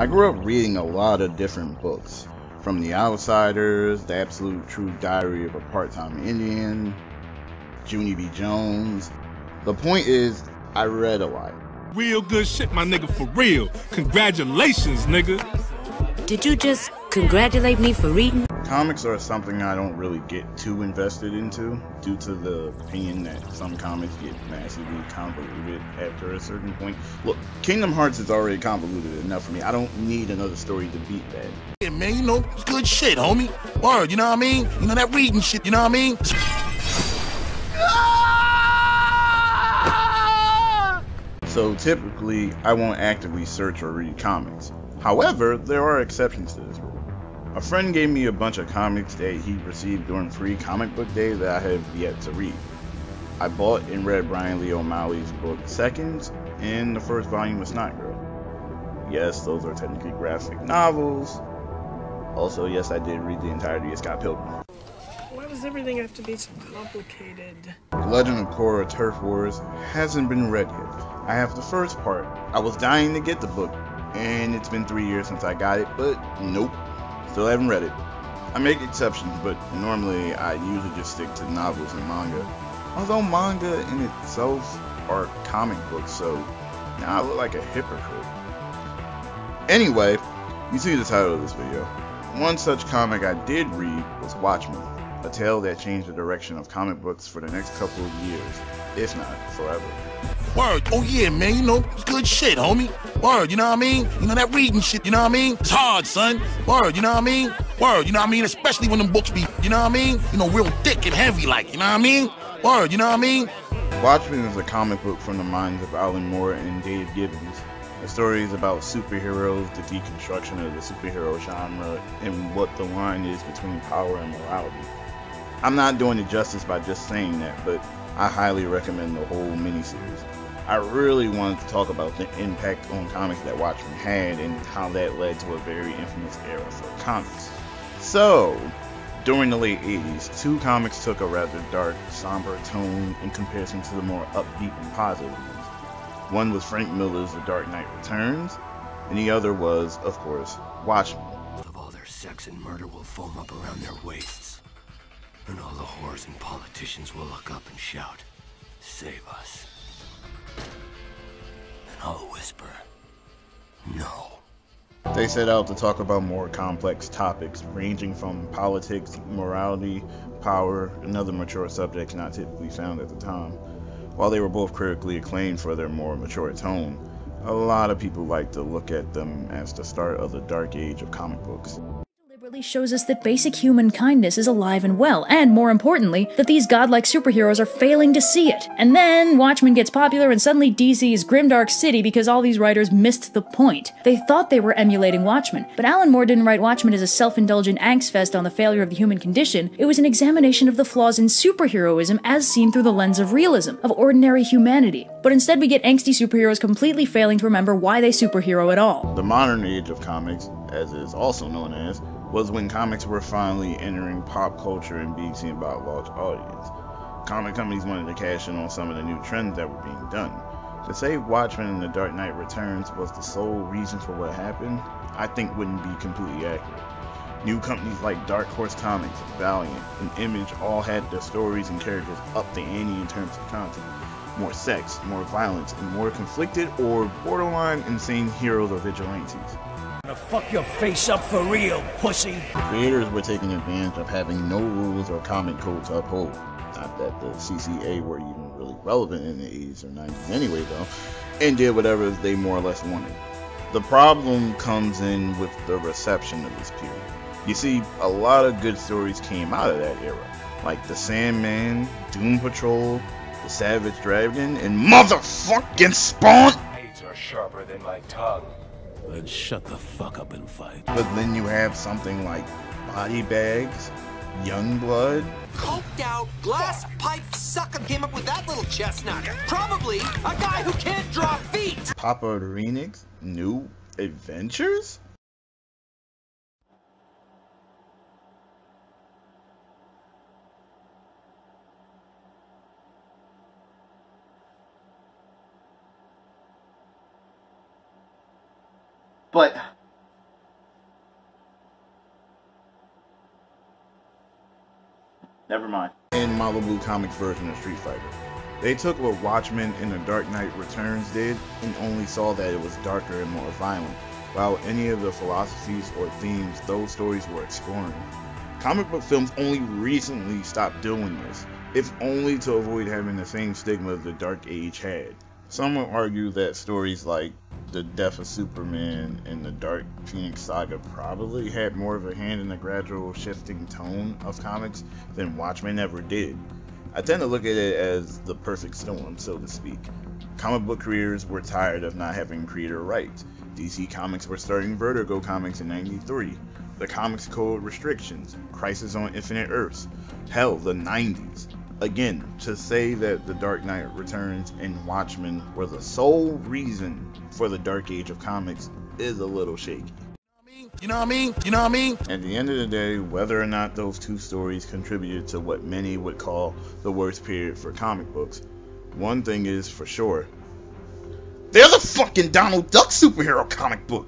I grew up reading a lot of different books, from The Outsiders, The Absolute True Diary of a Part-Time Indian, Junie B. Jones. The point is, I read a lot. Real good shit, my nigga, for real. Congratulations, nigga. Did you just congratulate me for reading? Comics are something I don't really get too invested into, due to the opinion that some comics get massively convoluted after a certain point. Look, Kingdom Hearts is already convoluted enough for me. I don't need another story to beat that. Yeah, man, you know, it's good shit, homie. Word, you know what I mean? You know, that reading shit, you know what I mean? So typically, I won't actively search or read comics. However, there are exceptions to this rule. A friend gave me a bunch of comics that he received during Free Comic Book Day that I have yet to read. I bought and read Brian Lee O'Malley's book Seconds and the first volume of Snot Girl. Yes, those are technically graphic novels. Also, yes, I did read the entirety of Scott Pilgrim. Why does everything have to be so complicated? The Legend of Korra Turf Wars hasn't been read yet. I have the first part. I was dying to get the book, and it's been 3 years since I got it, but nope. Still haven't read it. I make exceptions, but normally I usually just stick to novels and manga. Although manga in itself are comic books, so now I look like a hypocrite. Anyway, you see the title of this video. One such comic I did read was Watchmen, a tale that changed the direction of comic books for the next couple of years, if not forever. Word, oh yeah, man, you know, it's good shit, homie. Word, you know what I mean? You know, that reading shit, you know what I mean? It's hard, son. Word, you know what I mean? Word, you know what I mean? Especially when them books be, you know what I mean? You know, real thick and heavy, like, you know what I mean? Word, you know what I mean? Watchmen is a comic book from the minds of Alan Moore and Dave Gibbons. The story is about superheroes, the deconstruction of the superhero genre, and what the line is between power and morality. I'm not doing it justice by just saying that, but I highly recommend the whole miniseries. I really wanted to talk about the impact on comics that Watchmen had and how that led to a very infamous era for comics. So, during the late 80s, two comics took a rather dark, somber tone in comparison to the more upbeat and positive ones. One was Frank Miller's The Dark Knight Returns, and the other was, of course, Watchmen. Of all their sex and murder will foam up around their waists, and all the whores and politicians will look up and shout, "Save us." And I'll whisper, "No." They set out to talk about more complex topics, ranging from politics, morality, power, and other mature subjects not typically found at the time. While they were both critically acclaimed for their more mature tone, a lot of people like to look at them as the start of the dark age of comic books. Deliberately shows us that basic human kindness is alive and well, and more importantly, that these godlike superheroes are failing to see it. And then Watchmen gets popular and suddenly DC is grimdark city because all these writers missed the point. They thought they were emulating Watchmen, but Alan Moore didn't write Watchmen as a self-indulgent angst fest on the failure of the human condition. It was an examination of the flaws in superheroism as seen through the lens of realism, of ordinary humanity. But instead we get angsty superheroes completely failing to remember why they superhero at all. The modern age of comics, as it is also known as, was when comics were finally entering pop culture and being seen by a large audience. Comic companies wanted to cash in on some of the new trends that were being done. To say Watchmen and The Dark Knight Returns was the sole reason for what happened, I think wouldn't be completely accurate. New companies like Dark Horse Comics, Valiant, and Image all had their stories and characters up the ante in terms of content. More sex, more violence, and more conflicted or borderline insane heroes or vigilantes. Gonna fuck your face up for real, pussy. Creators were taking advantage of having no rules or comic code to uphold. Not that the CCA were even really relevant in the 80s or 90s anyway though, and did whatever they more or less wanted. The problem comes in with the reception of this period. You see, a lot of good stories came out of that era, like The Sandman, Doom Patrol, The Savage Dragon, and motherfucking Spawn! Blades are sharper than my tongue. Then shut the fuck up and fight. But then you have something like Body Bags, Youngblood. Coked out, glass pipe sucker came up with that little chestnut. Probably a guy who can't draw feet. Papa Renix, New Adventures? But Never mind. In Malibu Comics version of Street Fighter. They took what Watchmen and The Dark Knight Returns did and only saw that it was darker and more violent, while any of the philosophies or themes those stories were exploring. Comic book films only recently stopped doing this, if only to avoid having the same stigma the Dark Age had. Some would argue that stories like the death of Superman and the Dark Phoenix saga probably had more of a hand in the gradual shifting tone of comics than Watchmen ever did. I tend to look at it as the perfect storm, so to speak. Comic book creators were tired of not having creator rights. DC Comics were starting Vertigo Comics in '93. The Comics Code restrictions, Crisis on Infinite Earths, hell, the '90s. Again, to say that The Dark Knight Returns and Watchmen were the sole reason for the Dark Age of comics is a little shaky. You know what I mean? You know what I mean? At the end of the day, whether or not those two stories contributed to what many would call the worst period for comic books, one thing is for sure. They're the fucking Donald Duck superhero comic book!